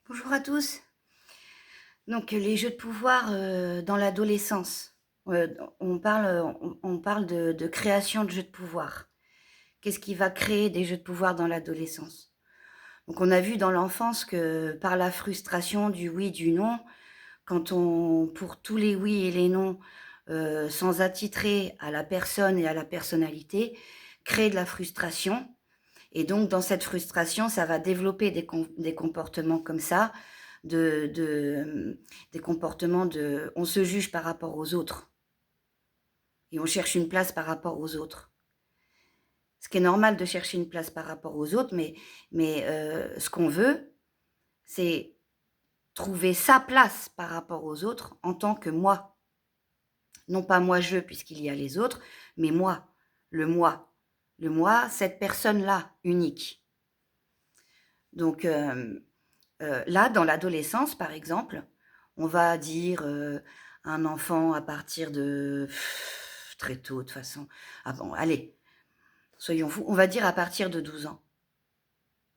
Bonjour à tous. Donc, les jeux de pouvoir, dans l'adolescence. On parle de création de jeux de pouvoir. Qu'est-ce qui va créer des jeux de pouvoir dans l'adolescence? Donc on a vu dans l'enfance que par la frustration du oui, du non, quand on pour tous les oui et les non, sans attitrer à la personne et à la personnalité, crée de la frustration et donc dans cette frustration, ça va développer des comportements comme ça, des comportements de on se juge par rapport aux autres et on cherche une place par rapport aux autres. Ce qui est normal de chercher une place par rapport aux autres, mais ce qu'on veut, c'est trouver sa place par rapport aux autres en tant que moi. Non pas moi-je puisqu'il y a les autres, mais moi, le moi. Le moi, cette personne-là, unique. Donc, là, dans l'adolescence, par exemple, on va dire, un enfant à partir de très tôt de toute façon. Ah bon, allez, soyons fous, on va dire à partir de 12 ans.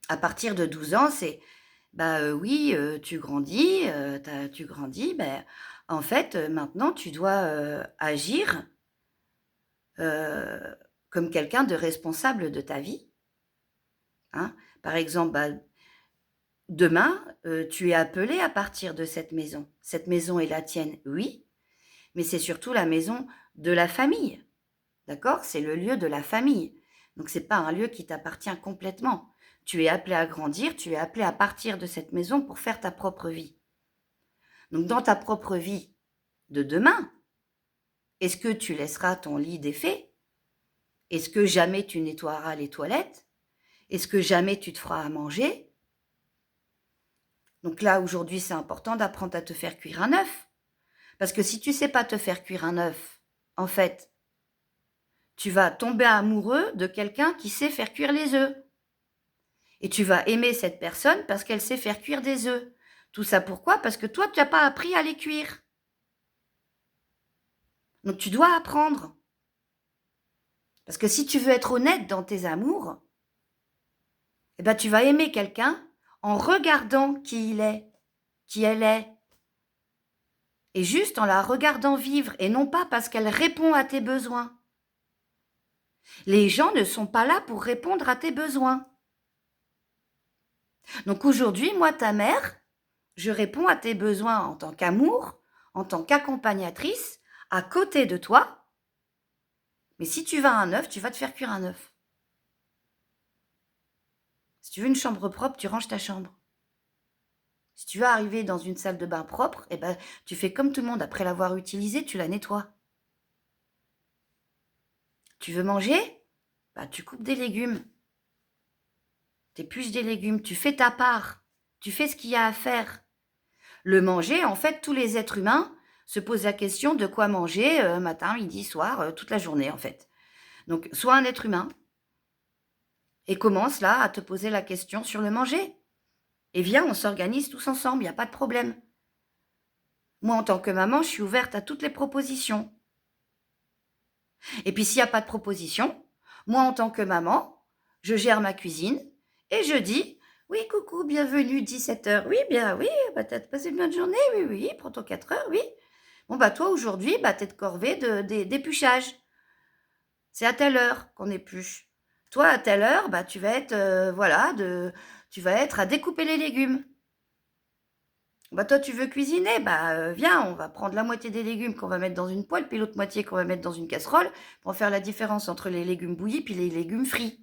À partir de 12 ans, c'est, bah, oui, tu grandis, ben, en fait, maintenant tu dois, agir, heu, comme quelqu'un de responsable de ta vie, hein. Par exemple, bah, demain, tu es appelé à partir de cette maison. Cette maison est la tienne, oui, mais c'est surtout la maison de la famille, d'accord? C'est le lieu de la famille. Donc c'est pas un lieu qui t'appartient complètement. Tu es appelé à grandir, tu es appelé à partir de cette maison pour faire ta propre vie. Donc dans ta propre vie de demain, est-ce que tu laisseras ton lit défait? Est-ce que jamais tu nettoieras les toilettes? Est-ce que jamais tu te feras à manger? Donc là, aujourd'hui, c'est important d'apprendre à te faire cuire un œuf. Parce que si tu sais pas te faire cuire un œuf, en fait, tu vas tomber amoureux de quelqu'un qui sait faire cuire les œufs. Et tu vas aimer cette personne parce qu'elle sait faire cuire des œufs. Tout ça pourquoi? Parce que toi, tu n'as pas appris à les cuire. Donc tu dois apprendre. Parce que si tu veux être honnête dans tes amours, eh ben, tu vas aimer quelqu'un en regardant qui il est, qui elle est. Et juste en la regardant vivre et non pas parce qu'elle répond à tes besoins. Les gens ne sont pas là pour répondre à tes besoins. Donc aujourd'hui, moi, ta mère, je réponds à tes besoins en tant qu'amour, en tant qu'accompagnatrice, à côté de toi. Mais si tu vas à un œuf, tu vas te faire cuire un œuf. Si tu veux une chambre propre, tu ranges ta chambre. Si tu veux arriver dans une salle de bain propre, eh ben, tu fais comme tout le monde. Après l'avoir utilisée, tu la nettoies. Tu veux manger? Bah, tu coupes des légumes. Tu épluches des légumes. Tu fais ta part. Tu fais ce qu'il y a à faire. Le manger, en fait, tous les êtres humains se posent la question de quoi manger matin, midi, soir, toute la journée, en fait. Donc, sois un être humain et commence là à te poser la question sur le manger. Et viens, on s'organise tous ensemble, il n'y a pas de problème. Moi, en tant que maman, je suis ouverte à toutes les propositions. Et puis, s'il n'y a pas de proposition, moi, en tant que maman, je gère ma cuisine et je dis, oui, coucou, bienvenue, 17h. Oui, bien, oui, bah, t'as passé une bonne journée, oui, oui, prends ton 4 heures, oui. Bon, bah, toi, aujourd'hui, bah, t'es de corvée d'épluchage. C'est à telle heure qu'on épluche. Toi, à telle heure, bah, tu vas être, voilà, tu vas être à découper les légumes. Bah, toi, tu veux cuisiner? Bah, viens, on va prendre la moitié des légumes qu'on va mettre dans une poêle, puis l'autre moitié qu'on va mettre dans une casserole pour faire la différence entre les légumes bouillis puis les légumes frits.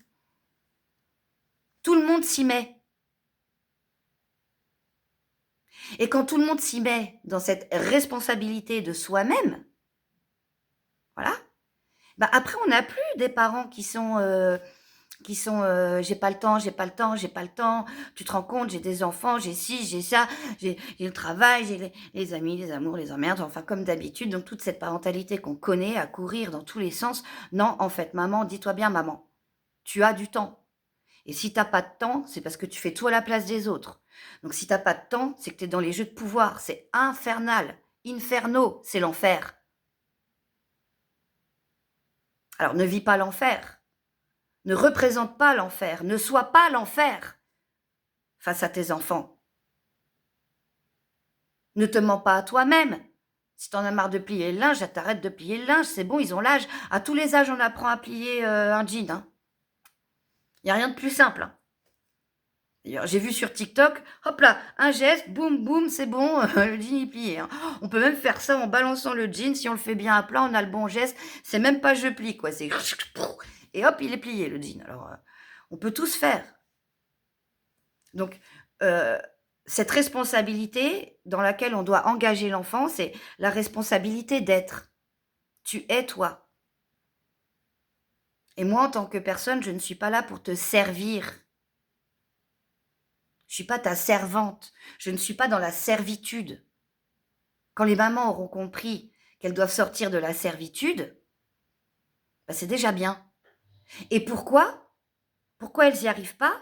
Tout le monde s'y met. Et quand tout le monde s'y met dans cette responsabilité de soi-même, voilà, bah, après, on n'a plus des parents qui sont j'ai pas le temps, j'ai pas le temps, j'ai pas le temps. Tu te rends compte, j'ai des enfants, j'ai ci, j'ai ça, j'ai le travail, j'ai les amis, les amours, les emmerdes, enfin comme d'habitude. Donc toute cette parentalité qu'on connaît à courir dans tous les sens. Non, en fait, maman, dis-toi bien, maman, tu as du temps. Et si t'as pas de temps, c'est parce que tu fais tout à la place des autres. Donc si t'as pas de temps, c'est que tu es dans les jeux de pouvoir. C'est infernal. Inferno, c'est l'enfer. Alors ne vis pas l'enfer. Ne représente pas l'enfer. Ne sois pas l'enfer face à tes enfants. Ne te mens pas à toi-même. Si t'en as marre de plier le linge, t'arrêtes de plier le linge. C'est bon, ils ont l'âge. À tous les âges, on apprend à plier un jean. Hein. Il n'y a rien de plus simple. Hein. D'ailleurs, j'ai vu sur TikTok, hop là, un geste, boum, boum, c'est bon, le jean est plié. Hein. On peut même faire ça en balançant le jean. Si on le fait bien à plat, on a le bon geste. C'est même pas je plie, quoi. C'est et hop, il est plié, le jean. Alors, on peut tous faire. Donc, cette responsabilité dans laquelle on doit engager l'enfant, c'est la responsabilité d'être. Tu es toi. Et moi, en tant que personne, je ne suis pas là pour te servir. Je ne suis pas ta servante. Je ne suis pas dans la servitude. Quand les mamans auront compris qu'elles doivent sortir de la servitude, ben c'est déjà bien. Et pourquoi? Pourquoi elles n'y arrivent pas?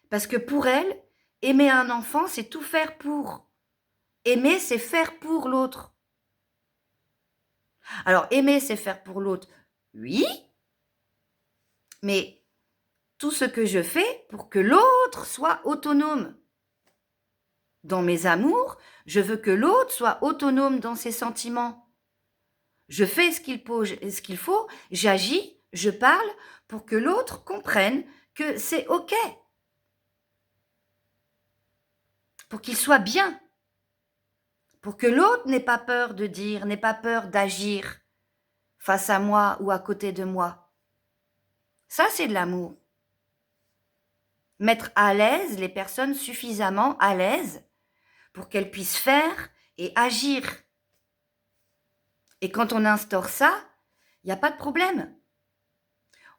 Parce que pour elles, aimer un enfant, c'est tout faire pour. Aimer, c'est faire pour l'autre. Alors, aimer, c'est faire pour l'autre, oui, mais tout ce que je fais pour que l'autre soit autonome. Dans mes amours, je veux que l'autre soit autonome dans ses sentiments. Je fais ce qu'il faut, j'agis, je parle pour que l'autre comprenne que c'est OK. Pour qu'il soit bien. Pour que l'autre n'ait pas peur de dire, n'ait pas peur d'agir face à moi ou à côté de moi. Ça, c'est de l'amour. Mettre à l'aise les personnes suffisamment à l'aise pour qu'elles puissent faire et agir. Et quand on instaure ça, il n'y a pas de problème.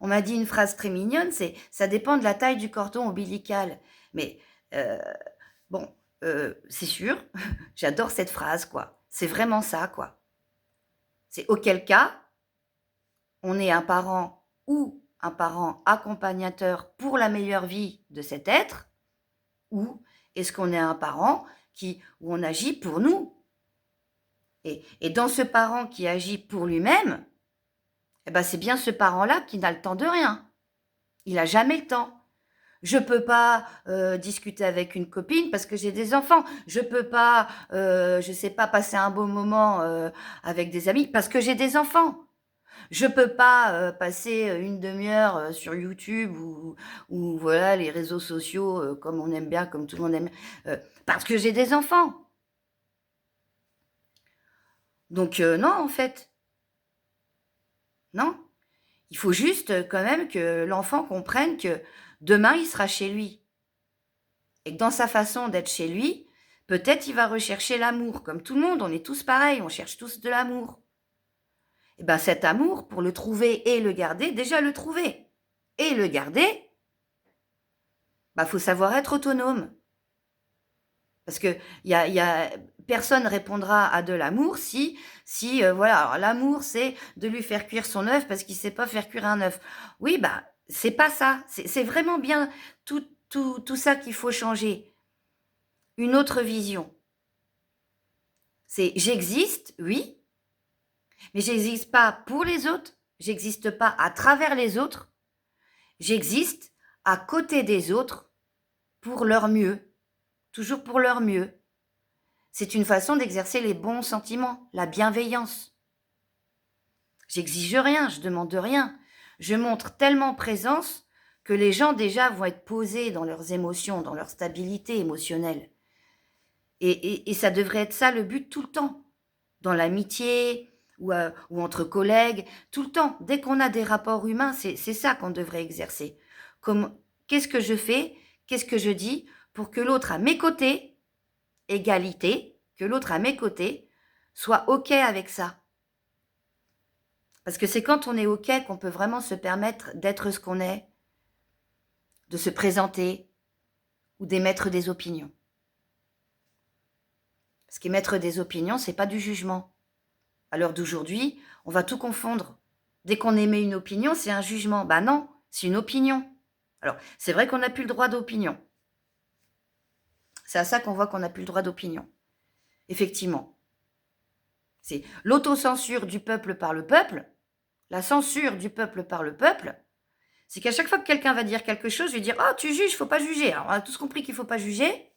On m'a dit une phrase très mignonne, c'est « ça dépend de la taille du cordon ombilical ». Mais bon, c'est sûr, j'adore cette phrase, quoi. C'est vraiment ça, quoi. C'est auquel cas, on est un parent ou un parent accompagnateur pour la meilleure vie de cet être, ou est-ce qu'on est un parent où on agit pour nous? Et dans ce parent qui agit pour lui-même, eh ben c'est bien ce parent-là qui n'a le temps de rien. Il n'a jamais le temps. Je ne peux pas discuter avec une copine parce que j'ai des enfants. Je ne peux pas, je sais pas, passer un beau moment avec des amis parce que j'ai des enfants. Je ne peux pas passer une demi-heure sur YouTube ou voilà, les réseaux sociaux comme on aime bien, comme tout le monde aime, parce que j'ai des enfants. Donc non, en fait. Non. Il faut juste quand même que l'enfant comprenne que demain, il sera chez lui. Et que dans sa façon d'être chez lui, peut-être il va rechercher l'amour. Comme tout le monde, on est tous pareils, on cherche tous de l'amour. Et bien cet amour, pour le trouver et le garder, déjà le trouver et le garder, faut savoir être autonome. Parce que personne répondra à de l'amour si voilà, alors l'amour c'est de lui faire cuire son œuf parce qu'il ne sait pas faire cuire un œuf. Oui, c'est pas ça. C'est vraiment bien tout ça qu'il faut changer. Une autre vision. C'est j'existe, oui, mais j'existe pas pour les autres, j'existe pas à travers les autres, j'existe à côté des autres pour leur mieux. Toujours pour leur mieux. C'est une façon d'exercer les bons sentiments, la bienveillance. J'exige rien, je demande rien. Je montre tellement présence que les gens déjà vont être posés dans leurs émotions, dans leur stabilité émotionnelle. Et ça devrait être ça le but tout le temps. Dans l'amitié ou entre collègues, tout le temps. Dès qu'on a des rapports humains, c'est ça qu'on devrait exercer. Qu'est-ce que je fais? Qu'est-ce que je dis pour que l'autre à mes côtés, égalité, que l'autre à mes côtés soit OK avec ça. Parce que c'est quand on est OK qu'on peut vraiment se permettre d'être ce qu'on est, de se présenter ou d'émettre des opinions. Parce qu'émettre des opinions, c'est pas du jugement. À l'heure d'aujourd'hui, on va tout confondre. Dès qu'on émet une opinion, c'est un jugement. Non, c'est une opinion. Alors, c'est vrai qu'on n'a plus le droit d'opinion. C'est à ça qu'on voit qu'on n'a plus le droit d'opinion. Effectivement. C'est l'autocensure du peuple par le peuple, la censure du peuple par le peuple. C'est qu'à chaque fois que quelqu'un va dire quelque chose, je vais dire « Oh, tu juges, il ne faut pas juger ». Alors, on a tous compris qu'il ne faut pas juger.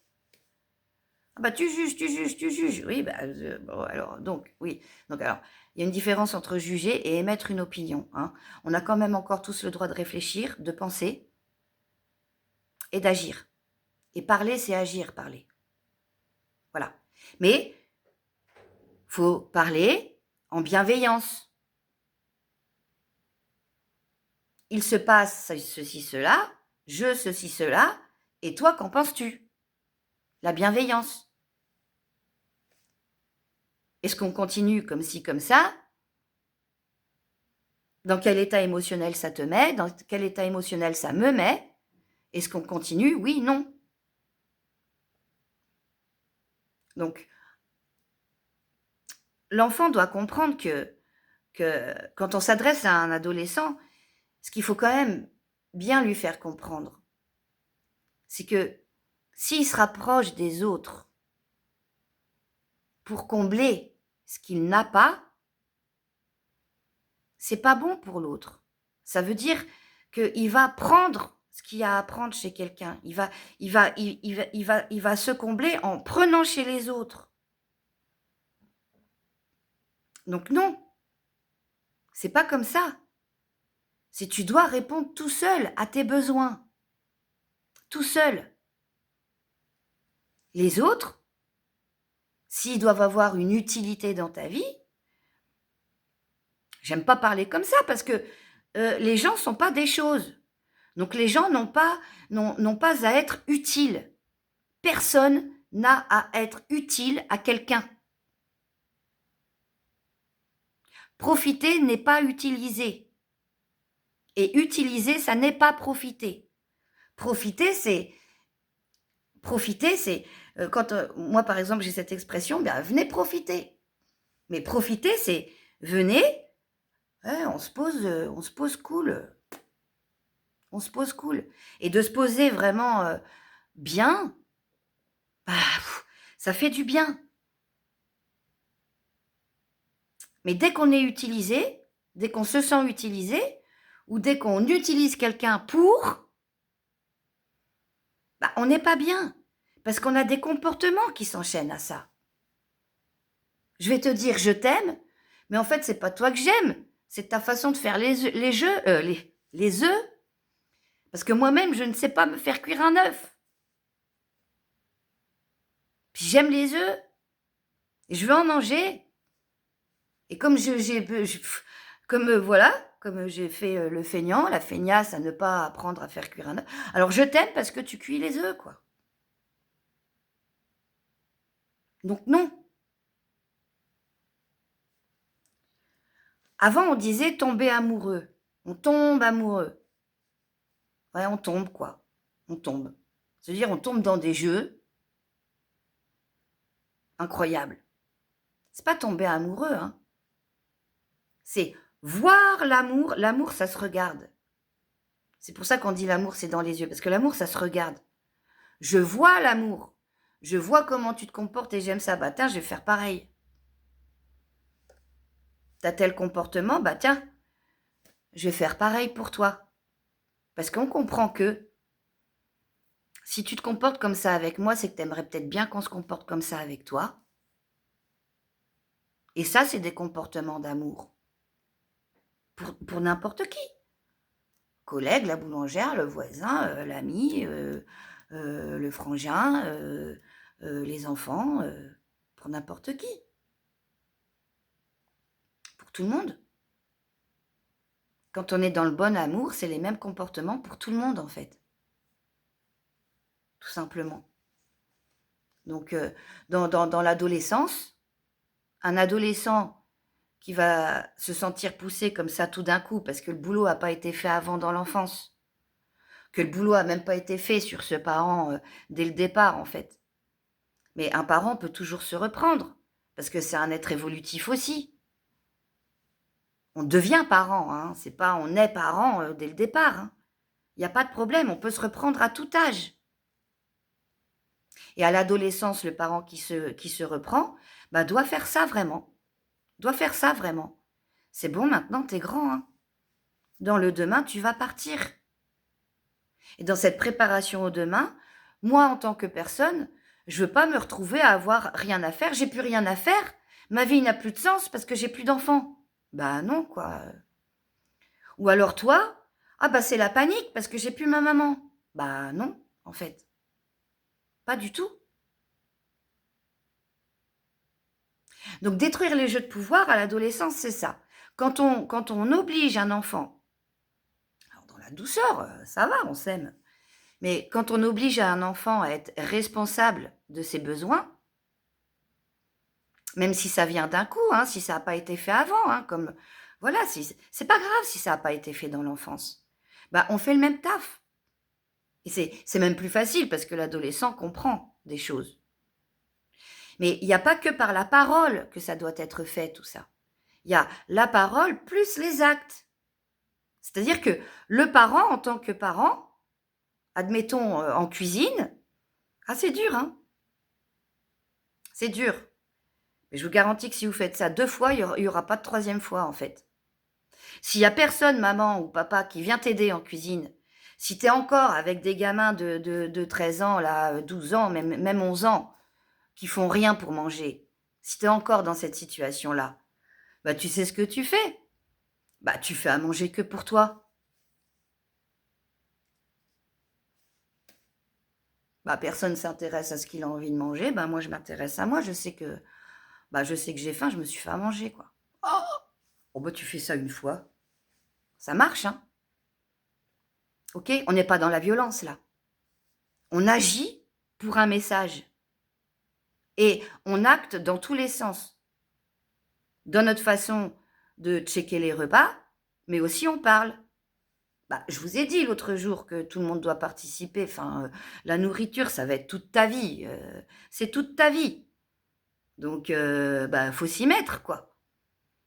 Ah bah, tu juges, tu juges, tu juges. Oui, bah, bon alors donc oui, donc alors, il y a une différence entre juger et émettre une opinion, hein. On a quand même encore tous le droit de réfléchir, de penser et d'agir. Et parler, c'est agir, parler. Voilà. Mais faut parler en bienveillance. Il se passe ceci, cela, je ceci, cela, et toi, qu'en penses-tu? La bienveillance. Est-ce qu'on continue comme ci, comme ça? Dans quel état émotionnel ça te met? Dans quel état émotionnel ça me met? Est-ce qu'on continue? Oui, non. Donc, l'enfant doit comprendre que quand on s'adresse à un adolescent, ce qu'il faut quand même bien lui faire comprendre, c'est que s'il se rapproche des autres pour combler ce qu'il n'a pas, c'est pas bon pour l'autre. Ça veut dire qu'il va prendre ce qu'il y a à prendre chez quelqu'un. Il va se combler en prenant chez les autres. Donc non, c'est pas comme ça. C'est tu dois répondre tout seul à tes besoins. Tout seul. Les autres, s'ils doivent avoir une utilité dans ta vie, j'aime pas parler comme ça parce que les gens sont pas des choses. Donc les gens n'ont pas à être utiles. Personne n'a à être utile à quelqu'un. Profiter n'est pas utiliser. Et utiliser, ça n'est pas profiter. Profiter, c'est quand moi par exemple j'ai cette expression, bien venez profiter. Mais profiter, c'est venez, ouais, on se pose cool, on se pose cool. Et de se poser vraiment bien, bah, ça fait du bien. Mais dès qu'on est utilisé, dès qu'on se sent utilisé, ou dès qu'on utilise quelqu'un pour, bah, on n'est pas bien. Parce qu'on a des comportements qui s'enchaînent à ça. Je vais te dire je t'aime, mais en fait, c'est pas toi que j'aime. C'est ta façon de faire les œufs. Parce que moi-même, je ne sais pas me faire cuire un œuf. Puis j'aime les œufs. Et je veux en manger. Et comme comme j'ai fait le feignant, la feignasse à ne pas apprendre à faire cuire un œuf. Alors je t'aime parce que tu cuis les œufs, quoi. Donc non. Avant, on disait tomber amoureux. On tombe amoureux. Ouais, on tombe, quoi. On tombe. C'est-à-dire, on tombe dans des jeux incroyables. C'est pas tomber amoureux, hein. C'est voir l'amour. L'amour, ça se regarde. C'est pour ça qu'on dit l'amour, c'est dans les yeux. Parce que l'amour, ça se regarde. Je vois l'amour. Je vois comment tu te comportes et j'aime ça. Bah tiens, je vais faire pareil. T'as tel comportement, bah tiens, je vais faire pareil pour toi. Parce qu'on comprend que si tu te comportes comme ça avec moi, c'est que tu aimerais peut-être bien qu'on se comporte comme ça avec toi. Et ça, c'est des comportements d'amour. Pour n'importe qui. Collègue, la boulangère, le voisin, l'ami, le frangin, les enfants, pour n'importe qui. Pour tout le monde. Quand on est dans le bon amour, c'est les mêmes comportements pour tout le monde, en fait. Tout simplement. Donc, dans l'adolescence, un adolescent qui va se sentir poussé comme ça tout d'un coup parce que le boulot n'a pas été fait avant dans l'enfance, que le boulot n'a même pas été fait sur ce parent dès le départ, en fait. Mais un parent peut toujours se reprendre parce que c'est un être évolutif aussi. On devient parent, hein. C'est pas on est parent dès le départ, hein. Il n'y a pas de problème, on peut se reprendre à tout âge. Et à l'adolescence, le parent qui se reprend, bah, doit faire ça vraiment. Doit faire ça vraiment. C'est bon, maintenant, t'es grand, hein. Dans le demain, tu vas partir. Et dans cette préparation au demain, moi, en tant que personne, Je veux pas me retrouver à avoir rien à faire. J'ai plus rien à faire. Ma vie n'a plus de sens parce que j'ai plus d'enfants. Bah non, quoi. Ou alors toi, ah bah c'est la panique parce que j'ai plus ma maman. Bah non, en fait. Pas du tout. Donc détruire les jeux de pouvoir à l'adolescence, c'est ça. Quand on oblige un enfant, alors dans la douceur, ça va, on s'aime. Mais quand on oblige un enfant à être responsable de ses besoins, même si ça vient d'un coup, hein, si ça n'a pas été fait avant, hein, comme voilà, c'est pas grave si ça n'a pas été fait dans l'enfance. Bah, on fait le même taf. Et c'est même plus facile parce que l'adolescent comprend des choses. Mais il n'y a pas que par la parole que ça doit être fait, tout ça. Il y a la parole plus les actes. C'est-à-dire que le parent, en tant que parent, admettons en cuisine, ah c'est dur, hein. C'est dur. Mais je vous garantis que si vous faites ça 2 fois, il y aura pas de 3e fois, en fait. S'il y a personne, maman ou papa, qui vient t'aider en cuisine, si tu es encore avec des gamins de 13 ans, là, 12 ans, même 11 ans, qui font rien pour manger, si tu es encore dans cette situation-là, bah tu sais ce que tu fais. Bah tu fais à manger que pour toi. Bah personne s'intéresse à ce qu'il a envie de manger, bah moi je m'intéresse à moi, je sais que j'ai faim, je me suis fait à manger, quoi. Oh, oh bah tu fais ça une fois, ça marche, hein. OK? On n'est pas dans la violence là. On agit pour un message et on acte dans tous les sens. Dans notre façon de checker les repas, mais aussi on parle. Bah, je vous ai dit l'autre jour que tout le monde doit participer. Enfin, la nourriture, ça va être toute ta vie. C'est toute ta vie. Donc, bah, faut s'y mettre, quoi.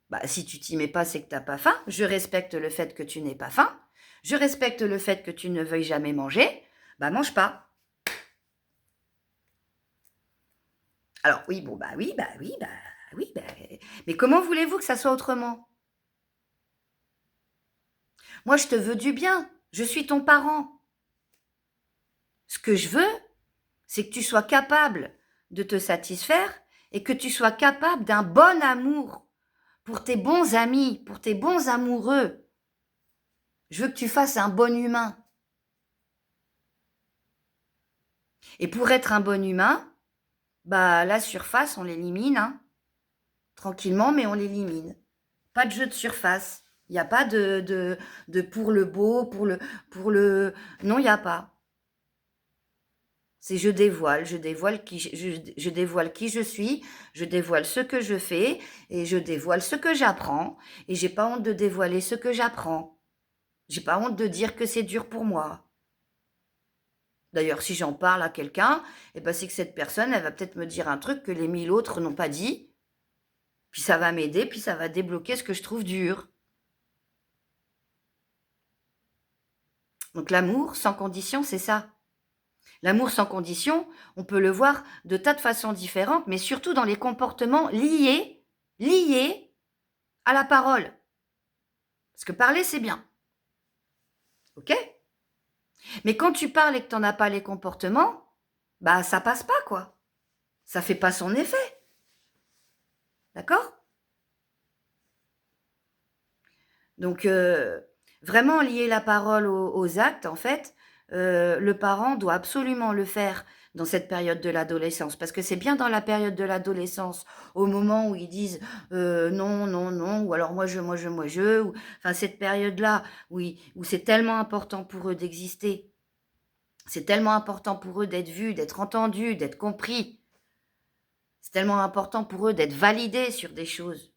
Bah, si tu t'y mets pas, c'est que t'as pas faim. Je respecte le fait que tu n'aies pas faim. Je respecte le fait que tu ne veuilles jamais manger. Bah, mange pas. Alors oui, bon, bah oui, bah oui, bah oui, bah, mais comment voulez-vous que ça soit autrement? Moi, je te veux du bien. Je suis ton parent. Ce que je veux, c'est que tu sois capable de te satisfaire et que tu sois capable d'un bon amour pour tes bons amis, pour tes bons amoureux. Je veux que tu fasses un bon humain. Et pour être un bon humain, bah la surface, on l'élimine, hein. Tranquillement, mais on l'élimine. Pas de jeu de surface. Il n'y a pas de pour le beau, pour le... Non, il n'y a pas. C'est je dévoile je dévoile qui je suis, je dévoile ce que je fais et je dévoile ce que j'apprends. Et j'ai pas honte de dévoiler ce que j'apprends. J'ai pas honte de dire que c'est dur pour moi. D'ailleurs, si j'en parle à quelqu'un, eh ben c'est que cette personne, elle va peut-être me dire un truc que les 1000 autres n'ont pas dit. Puis ça va m'aider, puis ça va débloquer ce que je trouve dur. Donc l'amour sans condition, c'est ça. L'amour sans condition, on peut le voir de tas de façons différentes, mais surtout dans les comportements liés à la parole. Parce que parler, c'est bien. OK? Mais quand tu parles et que tu n'en as pas les comportements, bah ça passe pas, quoi. Ça fait pas son effet. D'accord? Donc, vraiment lier la parole aux actes, en fait, le parent doit absolument le faire dans cette période de l'adolescence. Parce que c'est bien dans la période de l'adolescence, au moment où ils disent non, non, non, ou alors moi, je, ou, enfin cette période-là où c'est tellement important pour eux d'exister, c'est tellement important pour eux d'être vus, d'être entendus, d'être compris, c'est tellement important pour eux d'être validés sur des choses.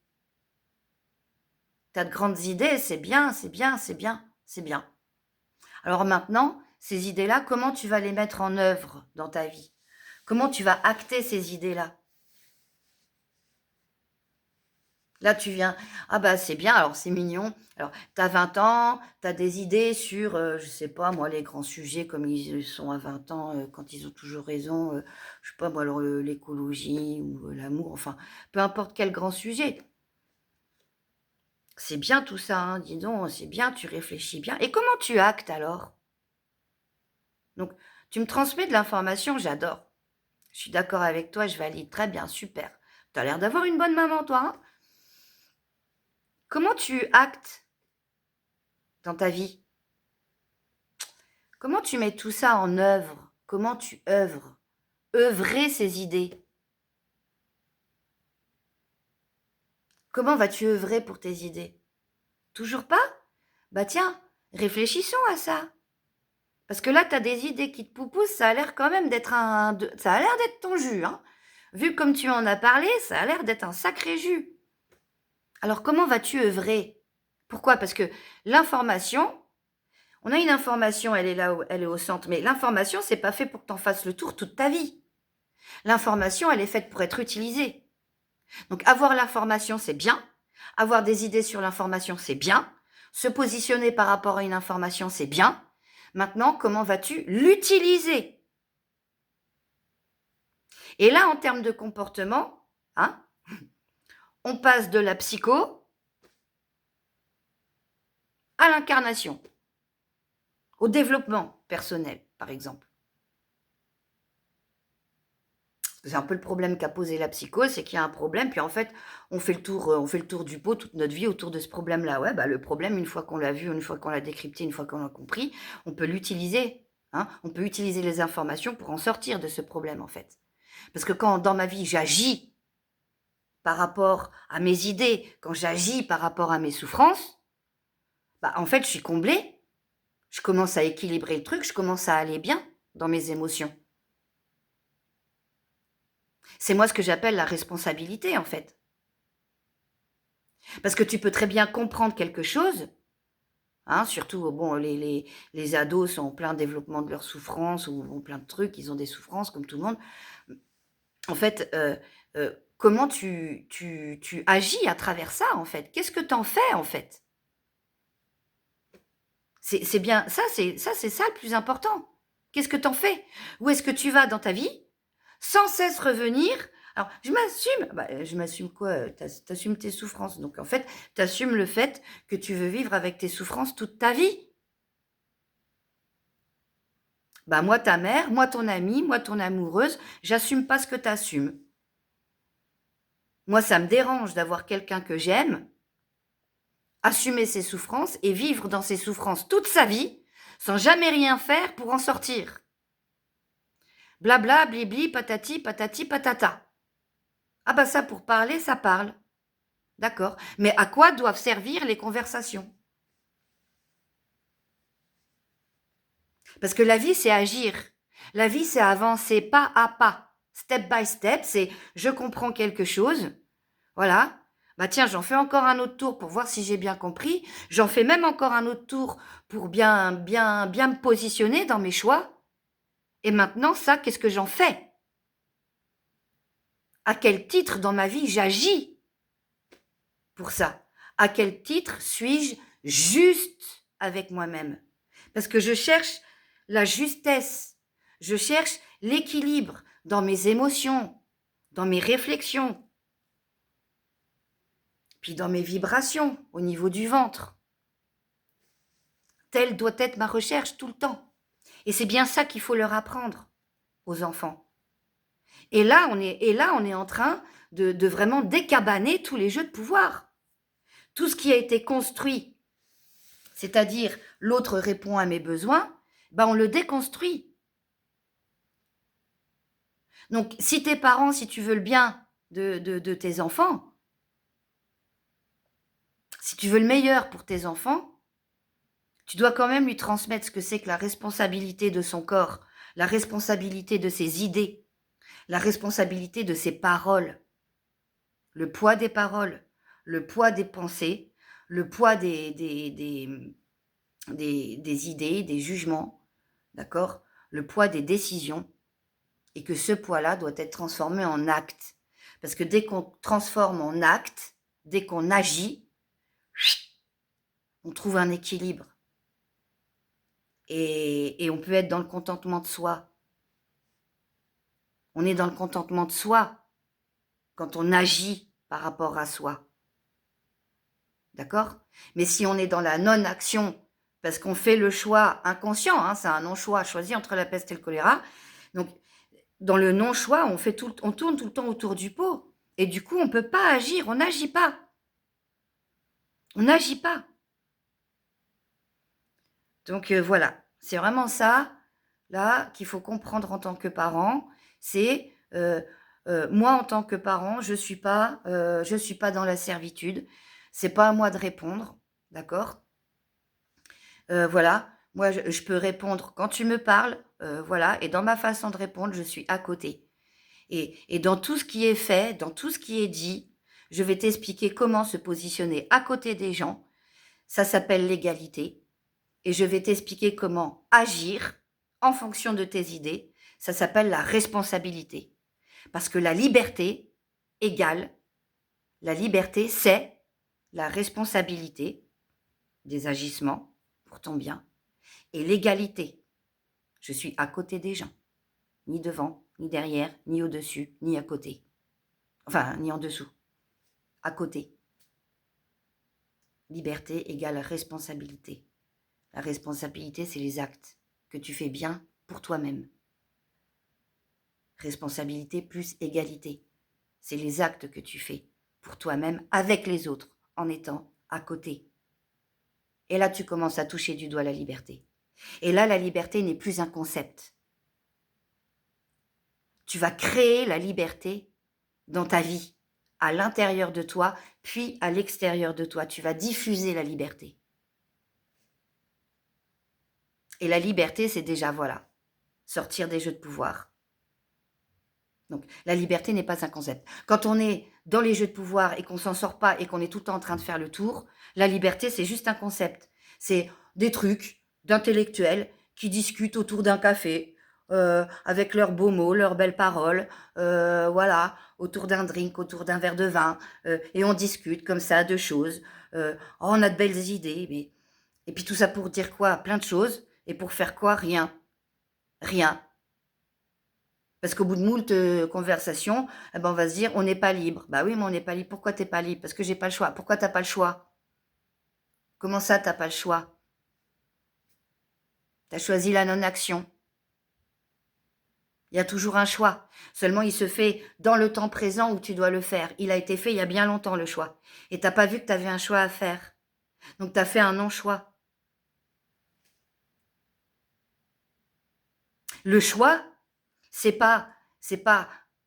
Tu as de grandes idées, c'est bien, c'est bien, c'est bien, c'est bien. Alors maintenant, ces idées-là, comment tu vas les mettre en œuvre dans ta vie? Comment tu vas acter ces idées-là? Là, tu viens, ah bah c'est bien, alors c'est mignon. Alors, tu as 20 ans, tu as des idées sur, je sais pas moi, les grands sujets comme ils sont à 20 ans, quand ils ont toujours raison, je sais pas moi, alors l'écologie ou l'amour, enfin, peu importe quel grand sujet. C'est bien tout ça, hein, dis donc, c'est bien, tu réfléchis bien. Et comment tu actes alors? Donc, tu me transmets de l'information, j'adore. Je suis d'accord avec toi, je valide. Très bien, super. Tu as l'air d'avoir une bonne maman, toi. Hein. Comment tu actes dans ta vie? Comment tu mets tout ça en œuvre? Comment tu œuvres? Œuvrer ces idées. Comment vas-tu œuvrer pour tes idées? Toujours pas? Bah tiens, réfléchissons à ça. Parce que là, tu as des idées qui te poussent, ça a l'air quand même d'être ça a l'air d'être ton jus. Hein. Vu comme tu en as parlé, ça a l'air d'être un sacré jus. Alors, comment vas-tu œuvrer? Pourquoi? Parce que l'information, on a une information, elle est là, elle est au centre, mais l'information, c'est pas fait pour que tu en fasses le tour toute ta vie. L'information, elle est faite pour être utilisée. Donc, avoir l'information, c'est bien. Avoir des idées sur l'information, c'est bien. Se positionner par rapport à une information, c'est bien. Maintenant, comment vas-tu l'utiliser? Et là, en termes de comportement, hein, on passe de la psycho à l'incarnation, au développement personnel, par exemple. C'est un peu le problème qu'a posé la psycho, c'est qu'il y a un problème, puis en fait, on fait le tour du pot toute notre vie autour de ce problème-là. Ouais, bah, le problème, une fois qu'on l'a vu, une fois qu'on l'a décrypté, une fois qu'on l'a compris, on peut l'utiliser. Hein, on peut utiliser les informations pour en sortir de ce problème, en fait. Parce que quand, dans ma vie, j'agis par rapport à mes idées, quand j'agis par rapport à mes souffrances, bah, en fait, je suis comblée. Je commence à équilibrer le truc, je commence à aller bien dans mes émotions. C'est moi ce que j'appelle la responsabilité, en fait. Parce que tu peux très bien comprendre quelque chose, hein, surtout, bon, les ados sont en plein développement de leur souffrance ou ont plein de trucs, ils ont des souffrances comme tout le monde. En fait, comment tu agis à travers ça, en fait? Qu'est-ce que tu en fais, en fait? C'est bien, ça c'est ça le plus important. Qu'est-ce que tu en fais? Où est-ce que tu vas dans ta vie? Sans cesse revenir. Alors, je m'assume. Bah, je m'assume quoi? T'assumes tes souffrances. Donc, en fait, t'assumes le fait que tu veux vivre avec tes souffrances toute ta vie. Bah, moi, ta mère, moi, ton amie, moi, ton amoureuse, j'assume pas ce que t'assumes. Moi, ça me dérange d'avoir quelqu'un que j'aime, assumer ses souffrances et vivre dans ses souffrances toute sa vie, sans jamais rien faire pour en sortir. Blabla, blibli, patati, patati, patata. Ah bah ça, pour parler, ça parle. D'accord. Mais à quoi doivent servir les conversations? Parce que la vie, c'est agir. La vie, c'est avancer pas à pas, step by step. C'est je comprends quelque chose. Voilà. Bah tiens, j'en fais encore un autre tour pour voir si j'ai bien compris. J'en fais même encore un autre tour pour bien me positionner dans mes choix. Et maintenant, ça, qu'est-ce que j'en fais? À quel titre dans ma vie j'agis pour ça? À quel titre suis-je juste avec moi-même? Parce que je cherche la justesse, je cherche l'équilibre dans mes émotions, dans mes réflexions, puis dans mes vibrations au niveau du ventre. Telle doit être ma recherche tout le temps. Et c'est bien ça qu'il faut leur apprendre aux enfants. Et là, on est en train de vraiment décabaner tous les jeux de pouvoir. Tout ce qui a été construit, c'est-à-dire l'autre répond à mes besoins, ben on le déconstruit. Donc, si tes parents, si tu veux le bien de tes enfants, si tu veux le meilleur pour tes enfants, tu dois quand même lui transmettre ce que c'est que la responsabilité de son corps, la responsabilité de ses idées, la responsabilité de ses paroles, le poids des paroles, le poids des pensées, le poids des idées, des jugements, d'accord? Le poids des décisions, et que ce poids-là doit être transformé en acte. Parce que dès qu'on transforme en acte, dès qu'on agit, on trouve un équilibre. Et on peut être dans le contentement de soi. On est dans le contentement de soi quand on agit par rapport à soi. D'accord? Mais si on est dans la non-action, parce qu'on fait le choix inconscient, hein, c'est un non-choix choisi entre la peste et le choléra, donc dans le non-choix, on tourne tout le temps autour du pot. Et du coup, on ne peut pas agir, on n'agit pas. On n'agit pas. Donc voilà, c'est vraiment ça, là, qu'il faut comprendre en tant que parent. C'est moi, en tant que parent, je suis pas dans la servitude. C'est pas à moi de répondre, d'accord? Voilà, moi, je peux répondre quand tu me parles, voilà, et dans ma façon de répondre, je suis à côté. Et dans tout ce qui est fait, dans tout ce qui est dit, je vais t'expliquer comment se positionner à côté des gens. Ça s'appelle l'égalité. Et je vais t'expliquer comment agir en fonction de tes idées. Ça s'appelle la responsabilité. Parce que la liberté égale, la liberté, c'est la responsabilité des agissements pour ton bien. Et l'égalité, je suis à côté des gens. Ni devant, ni derrière, ni au-dessus, ni à côté. Enfin, ni en dessous. À côté. Liberté égale responsabilité. La responsabilité, c'est les actes que tu fais bien pour toi-même. Responsabilité plus égalité. C'est les actes que tu fais pour toi-même avec les autres en étant à côté. Et là, tu commences à toucher du doigt la liberté. Et là, la liberté n'est plus un concept. Tu vas créer la liberté dans ta vie, à l'intérieur de toi, puis à l'extérieur de toi. Tu vas diffuser la liberté. Et la liberté, c'est déjà, voilà, sortir des jeux de pouvoir. Donc, la liberté n'est pas un concept. Quand on est dans les jeux de pouvoir et qu'on s'en sort pas et qu'on est tout le temps en train de faire le tour, la liberté, c'est juste un concept. C'est des trucs d'intellectuels qui discutent autour d'un café, avec leurs beaux mots, leurs belles paroles, voilà, autour d'un drink, autour d'un verre de vin, et on discute comme ça de choses. Oh, on a de belles idées, mais... Et puis tout ça pour dire quoi? Plein de choses. Et pour faire quoi? Rien. Rien. Parce qu'au bout de moult conversations, eh ben on va se dire, on n'est pas libre. Bah oui, mais on n'est pas libre. Pourquoi t'es pas libre? Parce que j'ai pas le choix. Pourquoi t'as pas le choix? Comment ça, t'as pas le choix? T'as choisi la non-action. Il y a toujours un choix. Seulement, il se fait dans le temps présent où tu dois le faire. Il a été fait il y a bien longtemps, le choix. Et t'as pas vu que t'avais un choix à faire. Donc, t'as fait un non-choix. Le choix, c'est pas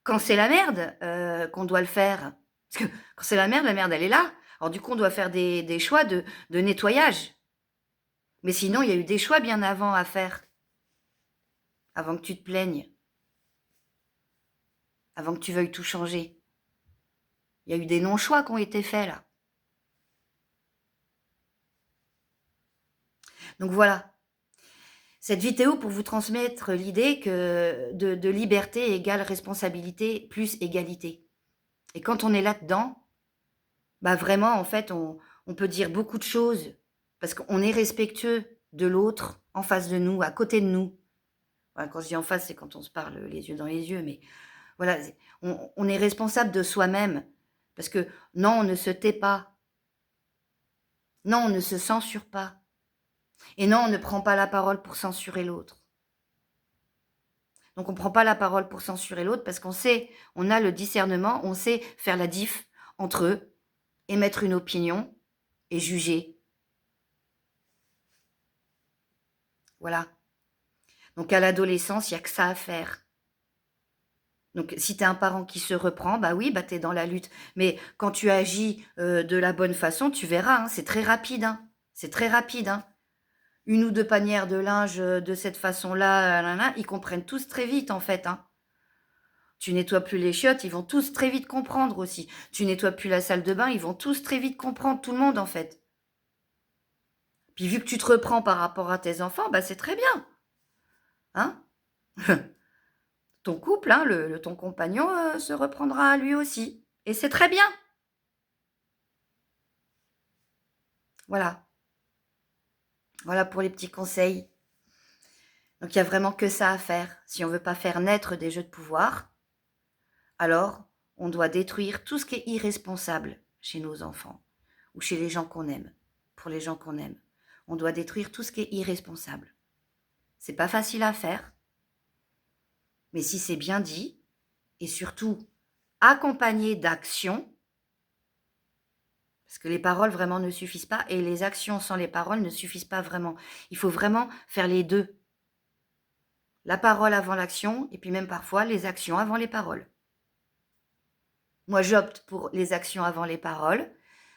quand c'est la merde qu'on doit le faire. Parce que quand c'est la merde, elle est là. Alors du coup, on doit faire des choix de nettoyage. Mais sinon, il y a eu des choix bien avant à faire. Avant que tu te plaignes. Avant que tu veuilles tout changer. Il y a eu des non-choix qui ont été faits là. Donc voilà. Cette vidéo pour vous transmettre l'idée que de liberté égale responsabilité plus égalité. Et quand on est là-dedans, bah vraiment, en fait, on peut dire beaucoup de choses parce qu'on est respectueux de l'autre en face de nous, à côté de nous. Voilà, quand je dis en face, c'est quand on se parle les yeux dans les yeux, mais voilà, on est responsable de soi-même parce que non, on ne se tait pas. Non, on ne se censure pas. Et non, on ne prend pas la parole pour censurer l'autre. Donc on ne prend pas la parole pour censurer l'autre parce qu'on sait, on a le discernement, on sait faire la diff entre eux, émettre une opinion et juger. Voilà. Donc à l'adolescence, il n'y a que ça à faire. Donc si tu es un parent qui se reprend, bah oui, bah tu es dans la lutte. Mais quand tu agis de la bonne façon, tu verras, hein, c'est très rapide. Hein. C'est très rapide. Hein. Une ou deux panières de linge de cette façon-là, ils comprennent tous très vite en fait. Hein. Tu nettoies plus les chiottes, ils vont tous très vite comprendre aussi. Tu nettoies plus la salle de bain, ils vont tous très vite comprendre, tout le monde en fait. Puis vu que tu te reprends par rapport à tes enfants, bah c'est très bien. Hein. Ton couple, hein, ton compagnon se reprendra à lui aussi. Et c'est très bien. Voilà. Voilà pour les petits conseils. Donc il n'y a vraiment que ça à faire. Si on ne veut pas faire naître des jeux de pouvoir, alors on doit détruire tout ce qui est irresponsable chez nos enfants ou chez les gens qu'on aime, pour les gens qu'on aime. On doit détruire tout ce qui est irresponsable. C'est pas facile à faire. Mais si c'est bien dit, et surtout accompagné d'actions, parce que les paroles vraiment ne suffisent pas, et les actions sans les paroles ne suffisent pas vraiment. Il faut vraiment faire les deux. La parole avant l'action, et puis même parfois les actions avant les paroles. Moi, j'opte pour les actions avant les paroles,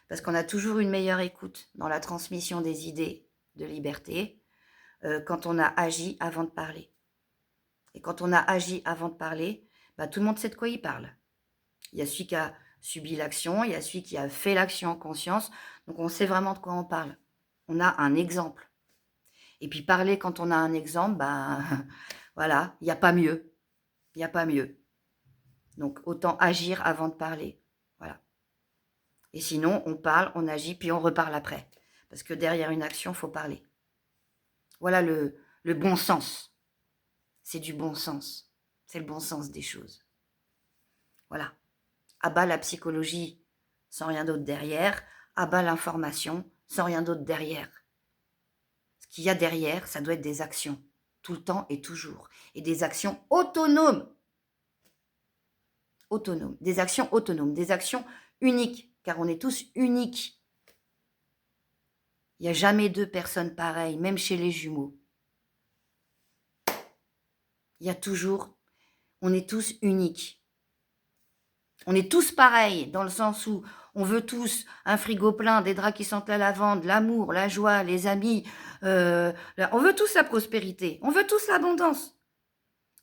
parce qu'on a toujours une meilleure écoute dans la transmission des idées de liberté quand on a agi avant de parler. Et quand on a agi avant de parler, bah, tout le monde sait de quoi il parle. Il y a celui qui a subi l'action, il y a celui qui a fait l'action en conscience, donc on sait vraiment de quoi on parle. On a un exemple. Et puis parler quand on a un exemple, bah, voilà, il n'y a pas mieux. Il n'y a pas mieux. Donc autant agir avant de parler. Voilà. Et sinon, on parle, on agit, puis on reparle après. Parce que derrière une action, il faut parler. Voilà le bon sens. C'est du bon sens. C'est le bon sens des choses. Voilà. À bas la psychologie sans rien d'autre derrière. À bas l'information sans rien d'autre derrière. Ce qu'il y a derrière, ça doit être des actions. Tout le temps et toujours. Et des actions autonomes. Autonomes. Des actions autonomes. Des actions uniques. Car on est tous uniques. Il n'y a jamais deux personnes pareilles, même chez les jumeaux. Il y a toujours, on est tous uniques. On est tous pareils, dans le sens où on veut tous un frigo plein, des draps qui sentent la lavande, l'amour, la joie, les amis. On veut tous la prospérité, on veut tous l'abondance.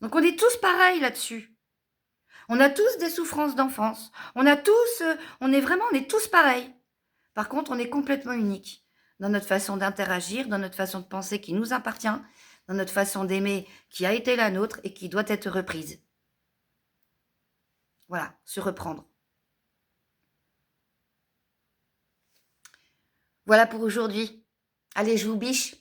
Donc on est tous pareils là-dessus. On a tous des souffrances d'enfance. On est tous pareils. Par contre, on est complètement uniques dans notre façon d'interagir, dans notre façon de penser qui nous appartient, dans notre façon d'aimer qui a été la nôtre et qui doit être reprise. Voilà, se reprendre. Voilà pour aujourd'hui. Allez, je vous biche.